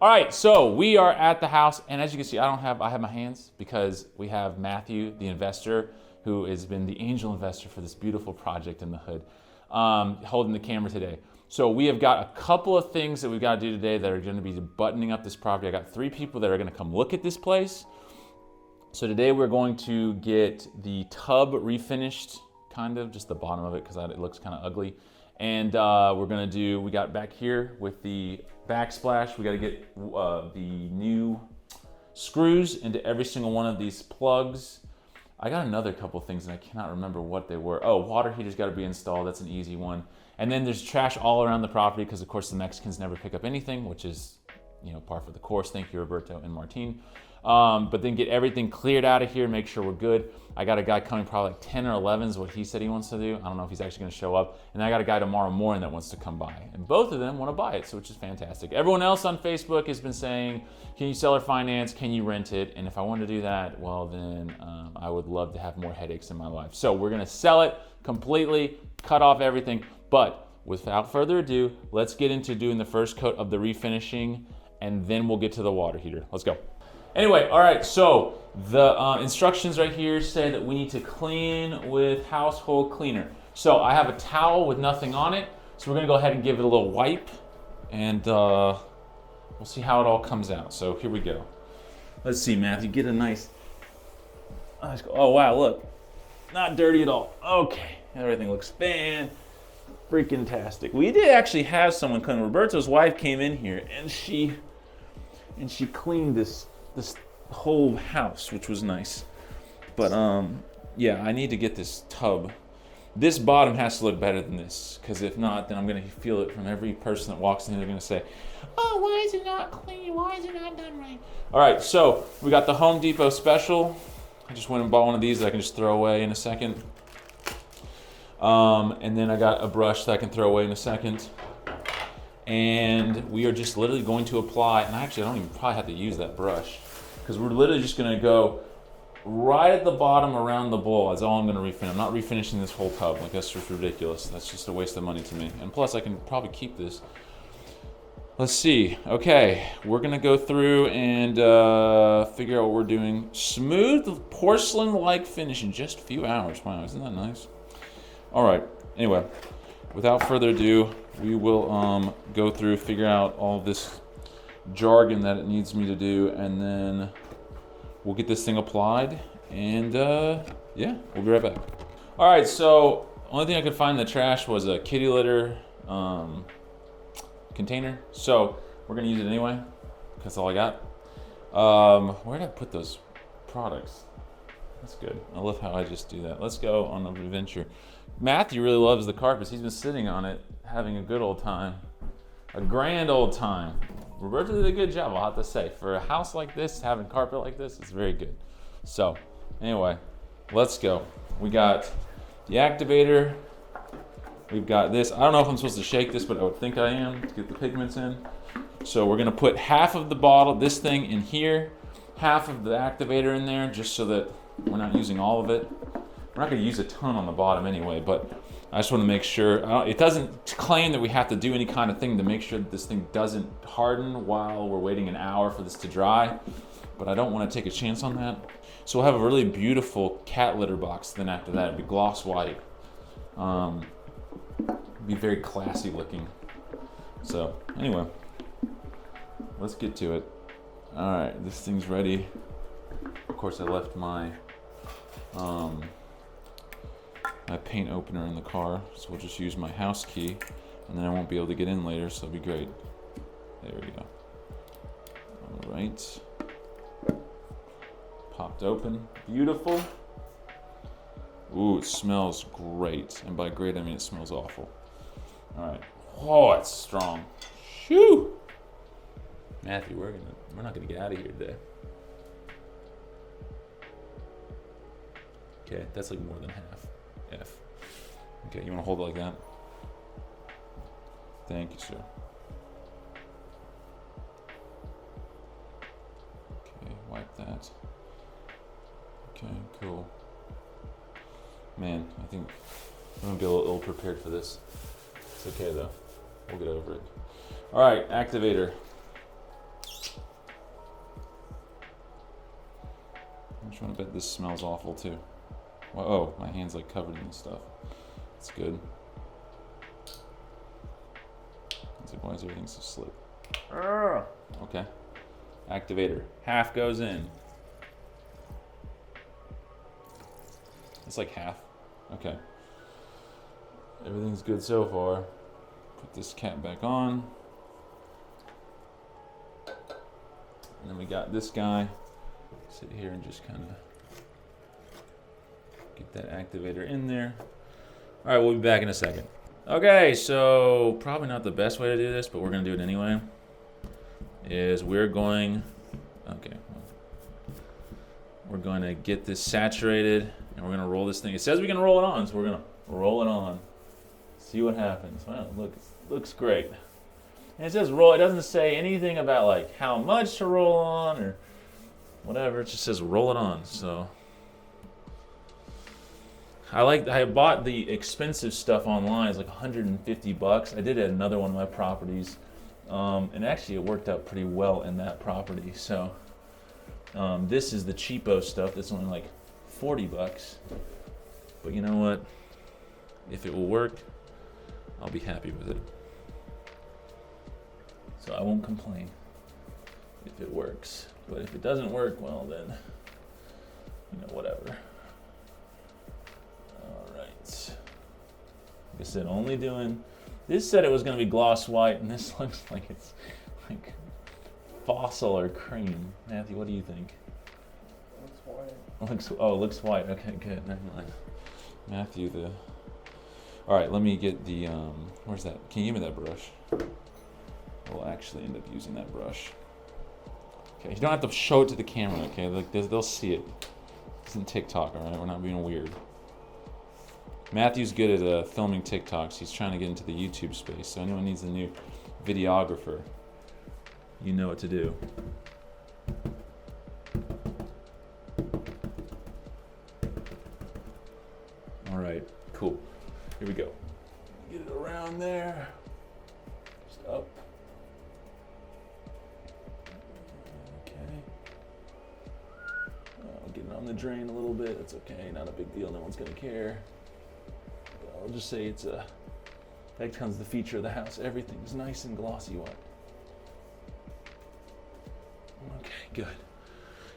All right, so we are at the house, and as you can see, I have my hands because we have Matthew, the investor, who has been the angel investor for this beautiful project in the hood, holding the camera today. So we have got a couple of things that we've got to do today that are going to be buttoning up this property. I got 3 people that are going to come look at this place. So today we're going to get the tub refinished, kind of, just the bottom of it because it looks kind of ugly. And we got back here with the backsplash, we got to get the new screws into every single one of these plugs. I got another couple things and I cannot remember what they were. Oh, water heater's got to be installed. That's an easy one. And then there's trash all around the property because of course the Mexicans never pick up anything, which is, par for the course. Thank you, Roberto and Martine. But then get everything cleared out of here, make sure we're good. I got a guy coming probably like 10 or 11 is what he said he wants to do. I don't know if he's actually gonna show up. And I got a guy tomorrow morning that wants to come by. And both of them wanna buy it, so which is fantastic. Everyone else on Facebook has been saying, can you sell or finance? Can you rent it? And if I want to do that, well then I would love to have more headaches in my life. So we're gonna sell it completely, cut off everything. But without further ado, let's get into doing the first coat of the refinishing and then we'll get to the water heater. Let's go. Anyway, all right, so the instructions right here say that we need to clean with household cleaner. So I have a towel with nothing on it, so we're gonna go ahead and give it a little wipe, and we'll see how it all comes out. So here we go. Let's see, Matthew, get a nice, oh wow, look, not dirty at all. Okay, everything looks freaking-tastic. We did actually have someone clean. Roberto's wife came in here, and she cleaned this whole house, which was nice. But yeah, I need to get this tub. This bottom has to look better than this, because if not, then I'm gonna feel it from every person that walks in. They're gonna say, oh, why is it not clean? Why is it not done right? All right, so we got the Home Depot special. I just went and bought one of these that I can just throw away in a second. And then I got a brush that I can throw away in a second. And we are just literally going to apply, and actually I don't even probably have to use that brush, because we're literally just gonna go right at the bottom around the bowl. That's all I'm gonna refinish. I'm not refinishing this whole tub. Like, that's just ridiculous. That's just a waste of money to me. And plus I can probably keep this. Let's see, okay. We're gonna go through and figure out what we're doing. Smooth porcelain-like finish in just a few hours. Wow, isn't that nice? All right, anyway, without further ado, we will go through, figure out all this jargon that it needs me to do, and then we'll get this thing applied, and yeah, we'll be right back. All right, so only thing I could find in the trash was a kitty litter container, so we're gonna use it anyway. That's all I got. Where did I put those products? That's good. I love how I just do that. Let's go on an adventure. Matthew really loves the carpets. He's been sitting on it, having a good old time. A grand old time. Roberto did a good job, I'll have to say. For a house like this, having carpet like this, it's very good. So, anyway, let's go. We got the activator. We've got this. I don't know if I'm supposed to shake this, but I would think I am to get the pigments in. So we're gonna put half of the bottle, this thing in here, half of the activator in there, just so that we're not using all of it. We're not gonna use a ton on the bottom anyway, but I just wanna make sure, it doesn't claim that we have to do any kind of thing to make sure that this thing doesn't harden while we're waiting an hour for this to dry, but I don't wanna take a chance on that. So we'll have a really beautiful cat litter box then after that. It'll be gloss white. Be very classy looking. So anyway, let's get to it. All right, this thing's ready. Of course, I left my my paint opener in the car, so we'll just use my house key, and then I won't be able to get in later, so it'll be great. There we go. All right. Popped open. Beautiful. Ooh, it smells great. And by great, I mean it smells awful. All right. Oh, it's strong. Shoo! Matthew, we're not gonna get out of here today. Okay, that's like more than half. F. Okay, you wanna hold it like that? Thank you, sir. Okay, wipe that. Okay, cool. Man, I think I'm gonna be a little ill-prepared for this. It's okay though, we'll get over it. All right, activator. I bet this smells awful too. Well, oh, my hand's like covered in stuff. That's good. It's like, why is everything so slick? Okay. Activator. Half goes in. It's like half. Okay. Everything's good so far. Put this cap back on. And then we got this guy. Sit here and just kind of get that activator in there. All right, we'll be back in a second. Okay, so probably not the best way to do this, but we're gonna do it anyway. Is we're going to get this saturated, and we're gonna roll this thing. It says we can roll it on, so we're gonna roll it on. See what happens. Wow, looks great. And it says roll. It doesn't say anything about like how much to roll on or whatever. It just says roll it on. So I bought the expensive stuff online. It's like 150 bucks. I did it at another one of my properties, and actually it worked out pretty well in that property. So this is the cheapo stuff. That's only like 40 bucks. But you know what? If it will work, I'll be happy with it. So I won't complain if it works. But if it doesn't work, well then, whatever. All right. Like I said, only doing, this said it was going to be gloss white, and this looks like it's like fossil or cream. Matthew, what do you think? Looks white. It looks white. Okay, good. Never mind. Matthew, all right, let me get the, where's that? Can you give me that brush? We'll actually end up using that brush. Okay, you don't have to show it to the camera, okay? Like they'll see it. It's in TikTok, all right? We're not being weird. Matthew's good at filming TikToks. He's trying to get into the YouTube space, so anyone needs a new videographer, you know what to do. All right, cool. Here we go. Get it around there. Just up. Get it on the drain a little bit. It's okay, not a big deal. No one's gonna care. But I'll just say that becomes the feature of the house. Everything's nice and glossy white. Okay, good.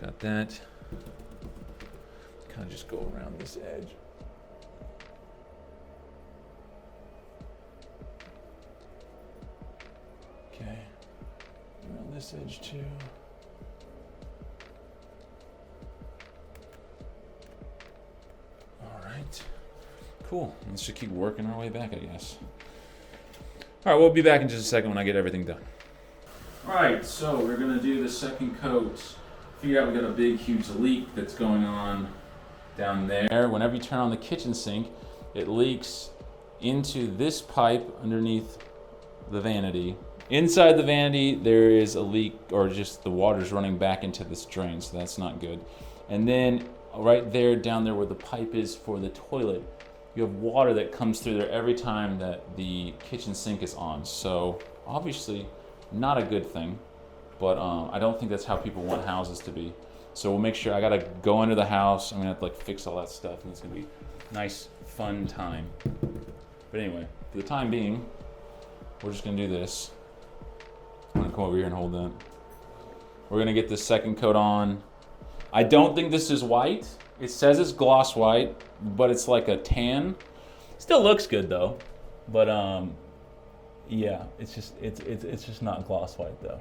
Got that. Kind of just go around this edge. Okay. Around this edge too. Cool. Let's just keep working our way back, I guess. All right, we'll be back in just a second when I get everything done. All right, so we're gonna do the second coat. Figure out we got a big, huge leak that's going on down there. Whenever you turn on the kitchen sink, it leaks into this pipe underneath the vanity. Inside the vanity, there is a leak, or just the water's running back into this drain, so that's not good. And then right there, down there where the pipe is for the toilet, you have water that comes through there every time that the kitchen sink is on. So obviously not a good thing, but I don't think that's how people want houses to be. So we'll make sure, I gotta go under the house. I'm gonna have to like fix all that stuff, and it's gonna be a nice, fun time. But anyway, for the time being, we're just gonna do this. I'm gonna come over here and hold that. We're gonna get this second coat on. I don't think this is white. It says it's gloss white, but it's like a tan. Still looks good though, but yeah, it's just not gloss white though.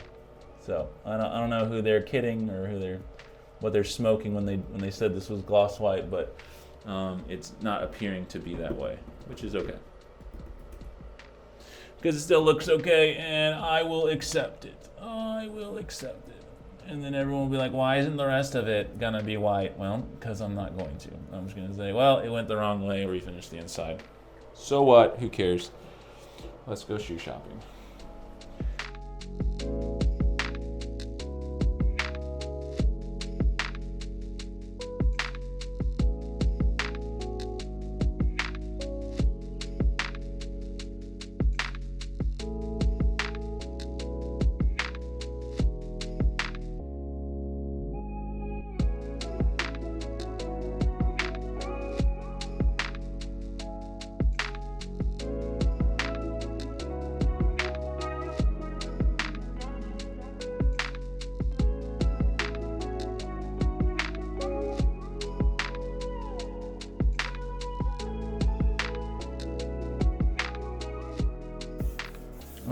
So I don't know who they're kidding or what they're smoking when they said this was gloss white, but it's not appearing to be that way, which is okay. Because it still looks okay, and I will accept it. I will accept it. And then everyone will be like, why isn't the rest of it gonna be white? Well, because I'm not going to. I'm just gonna say, well, it went the wrong way, refinish the inside. So what? Who cares? Let's go shoe shopping.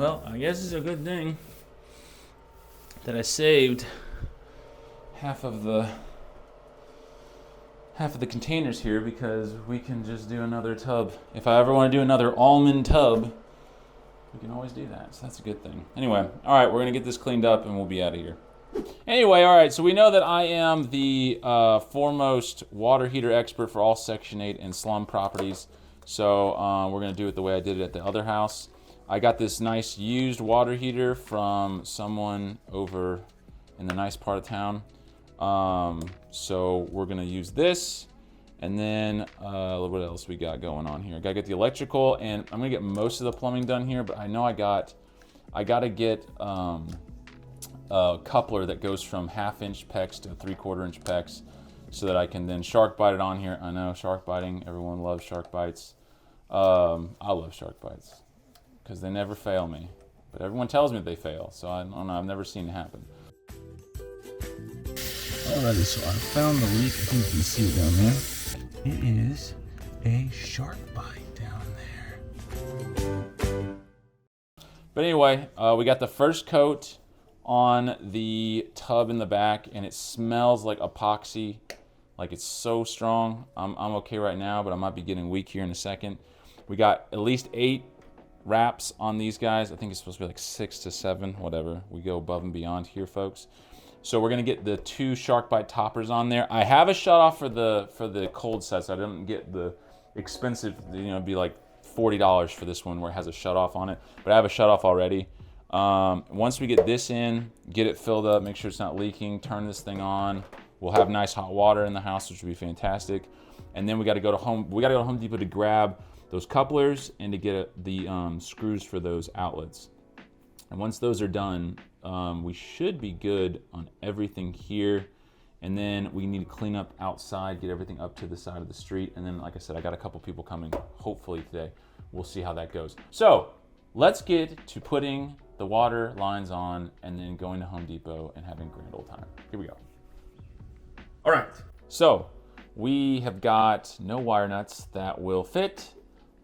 Well, I guess it's a good thing that I saved half of the containers here, because we can just do another tub. If I ever want to do another almond tub, we can always do that. So that's a good thing. Anyway, all right, we're gonna get this cleaned up and we'll be out of here. Anyway, all right, so we know that I am the foremost water heater expert for all Section 8 and slum properties. So we're gonna do it the way I did it at the other house. I got this nice used water heater from someone over in the nice part of town. So we're gonna use this, and then what else we got going on here? I gotta get the electrical, and I'm gonna get most of the plumbing done here, but I know I gotta get a coupler that goes from 1/2-inch PEX to 3/4-inch PEX, so that I can then shark bite it on here. I know shark biting, everyone loves shark bites. I love shark bites because they never fail me, but everyone tells me they fail, so I don't know, I've never seen it happen. Alrighty, so I found the leak. I think you can see it down there. It is a shark bite down there. But anyway, we got the first coat on the tub in the back, and it smells like epoxy. Like, it's so strong. I'm okay right now, but I might be getting weak here in a second. We got at least 8 wraps on these guys. I think it's supposed to be like 6 to 7, whatever. We go above and beyond here, folks. So we're gonna get the 2 shark bite toppers on there. I have a shut off for the cold sets. I didn't get the expensive, it'd be like $40 for this one where it has a shut off on it, but I have a shut off already. Once we get this in, get it filled up, make sure it's not leaking, turn this thing on. We'll have nice hot water in the house, which would be fantastic. And then we got to go to Home Depot to grab those couplers and to get the screws for those outlets. And once those are done, we should be good on everything here. And then we need to clean up outside, get everything up to the side of the street. And then, like I said, I got a couple people coming, hopefully today. We'll see how that goes. So let's get to putting the water lines on and then going to Home Depot and having a grand old time. Here we go. All right, so we have got no wire nuts that will fit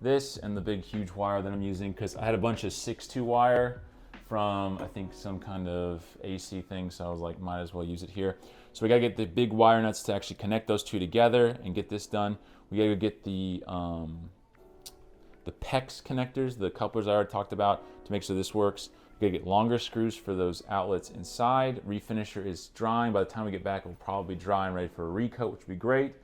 this and the big huge wire that I'm using, because I had a bunch of 6-2 wire from, I think, some kind of AC thing, so I was like, might as well use it here. So we gotta get the big wire nuts to actually connect those two together and get this done. We gotta get the PEX connectors, the couplers I already talked about, to make sure this works. We gotta get longer screws for those outlets inside. Refinisher is drying. By the time we get back, it will probably be dry and ready for a recoat, which would be great.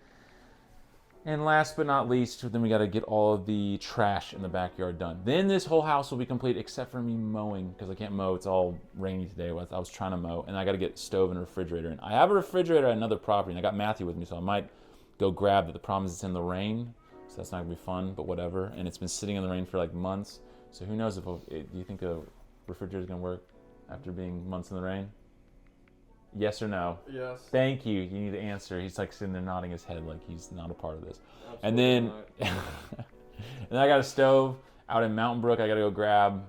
And last but not least, then we got to get all of the trash in the backyard done. Then this whole house will be complete, except for me mowing, because I can't mow. It's all rainy today. I was trying to mow, and I got to get stove and refrigerator in. I have a refrigerator at another property, and I got Matthew with me, so I might go grab it. The problem is it's in the rain, so that's not gonna be fun, but whatever. And it's been sitting in the rain for like months, so who knows do you think a refrigerator is gonna work after being months in the rain? Yes or no? Yes. Thank you. You need to answer. He's like sitting there nodding his head like he's not a part of this. Absolutely. And then, and then I got a stove out in Mountain Brook. I got to go grab,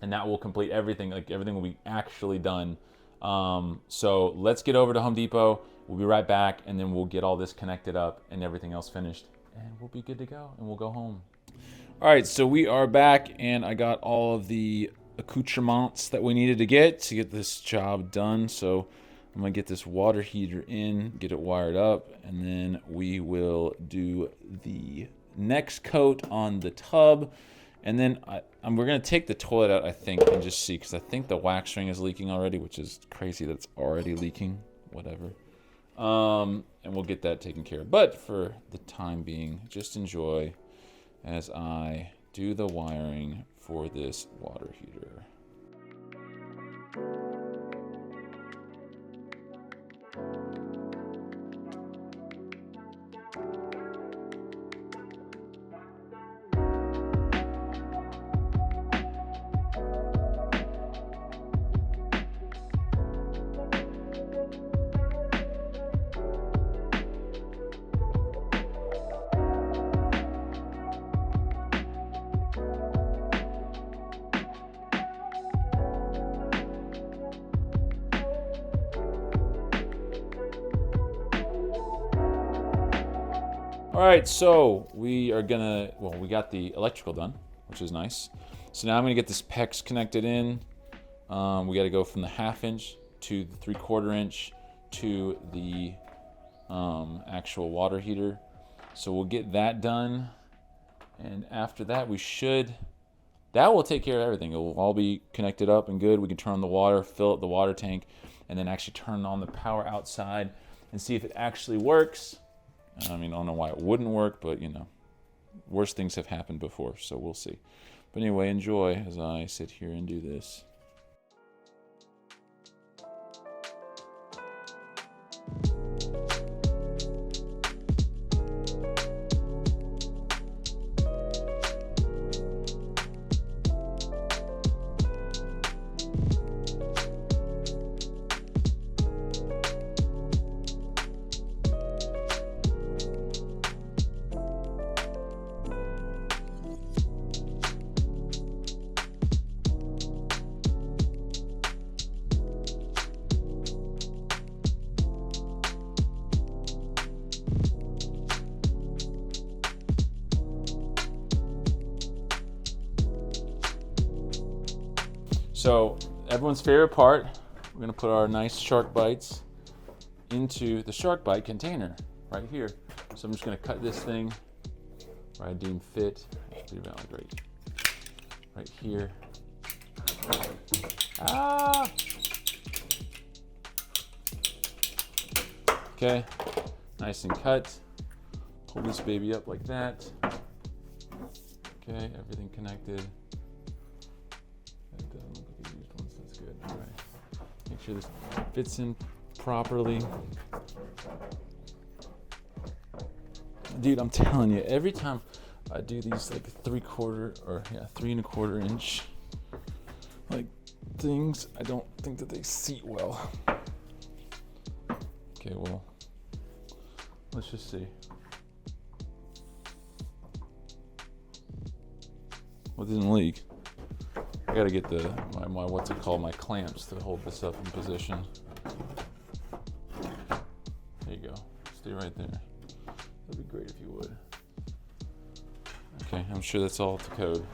and that will complete everything. Like everything will be actually done. So let's get over to Home Depot. We'll be right back, and then we'll get all this connected up and everything else finished, and we'll be good to go, and we'll go home. All right, so we are back, and I got all of the accoutrements that we needed to get this job done. So I'm gonna get this water heater in, get it wired up, and then we will do the next coat on the tub. And then we're gonna take the toilet out, I think, and just see, because I think the wax ring is leaking already, which is crazy that it's already leaking. Whatever. And we'll get that taken care of. But for the time being, just enjoy as I do the wiring for this water heater. All right, so we got the electrical done, which is nice. So now I'm gonna get this PEX connected in. We gotta go from the 1/2 inch to the 3/4 inch to the actual water heater. So we'll get that done. And after that, that will take care of everything. It will all be connected up and good. We can turn on the water, fill up the water tank, and then actually turn on the power outside and see if it actually works. I mean, I don't know why it wouldn't work, but you know, worse things have happened before, so we'll see. But anyway, enjoy as I sit here and do this. So everyone's favorite part, we're gonna put our nice shark bites into the shark bite container right here. So I'm just gonna cut this thing where I deem fit. Right here. Ah! Okay, nice and cut. Pull this baby up like that. Okay, everything connected. That's good. All right. Make sure this fits in properly. Dude, I'm telling you, every time I do these like 3 1/4 inch like things, I don't think that they seat well. Okay, well, let's just see. Well, it didn't leak. I gotta get my what's it called, my clamps to hold this up in position. There you go. Stay right there. That'd be great if you would. Okay, I'm sure that's all to code.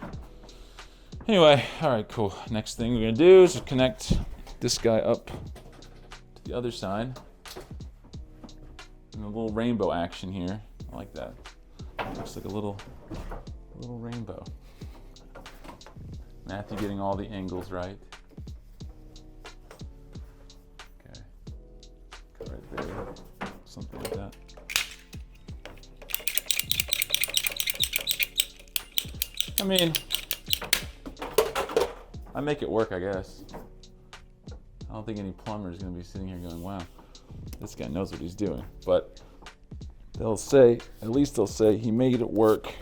Anyway, all right, cool. Next thing we're gonna do is connect this guy up to the other side. And a little rainbow action here. I like that. Looks like a little rainbow. Matthew getting all the angles right. Okay. Cut right there. Something like that. I mean, I make it work, I guess. I don't think any plumber is going to be sitting here going, wow, this guy knows what he's doing. But they'll say, at least they'll say, he made it work.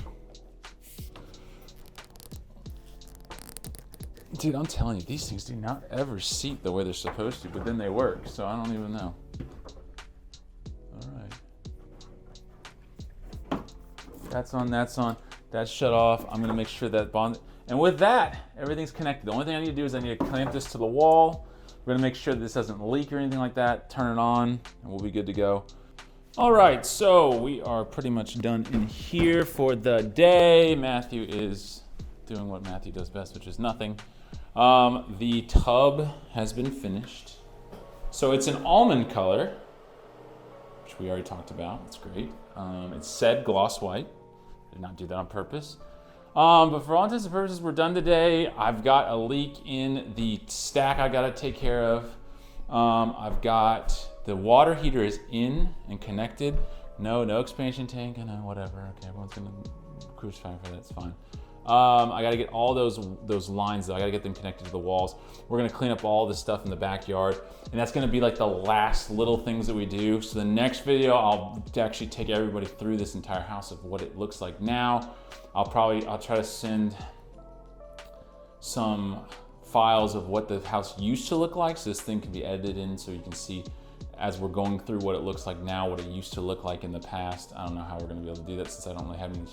Dude, I'm telling you, these things do not ever seat the way they're supposed to, but then they work, so I don't even know. All right. That's on, that's shut off. I'm gonna make sure that bond, and with that, everything's connected. The only thing I need to do is I need to clamp this to the wall. We're gonna make sure that this doesn't leak or anything like that. Turn it on, and we'll be good to go. All right, so we are pretty much done in here for the day. Matthew is doing what Matthew does best, which is nothing. The tub has been finished. So it's an almond color, which we already talked about. It's great. It's said gloss white. I did not do that on purpose. But for all intents and purposes, we're done today. I've got a leak in the stack I gotta take care of. I've got the water heater is in and connected. No expansion tank, and whatever. Okay, everyone's gonna crucify for that, it's fine. I gotta get all those lines though. I gotta get them connected to the walls. We're gonna clean up all this stuff in the backyard, and that's gonna be like the last little things that we do. So the next video, I'll actually take everybody through this entire house of what it looks like now. I'll try to send some files of what the house used to look like, so this thing can be edited in so you can see as we're going through what it looks like now, what it used to look like in the past. I don't know how we're gonna be able to do that since I don't really have any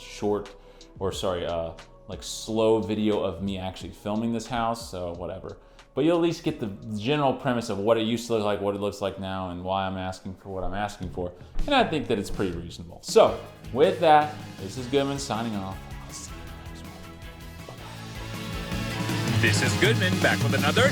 slow video of me actually filming this house, so whatever. But you'll at least get the general premise of what it used to look like, what it looks like now, and why I'm asking for what I'm asking for. And I think that it's pretty reasonable. So with that, this is Goodman signing off. I'll see you next one. Bye-bye. This is Goodman, back with another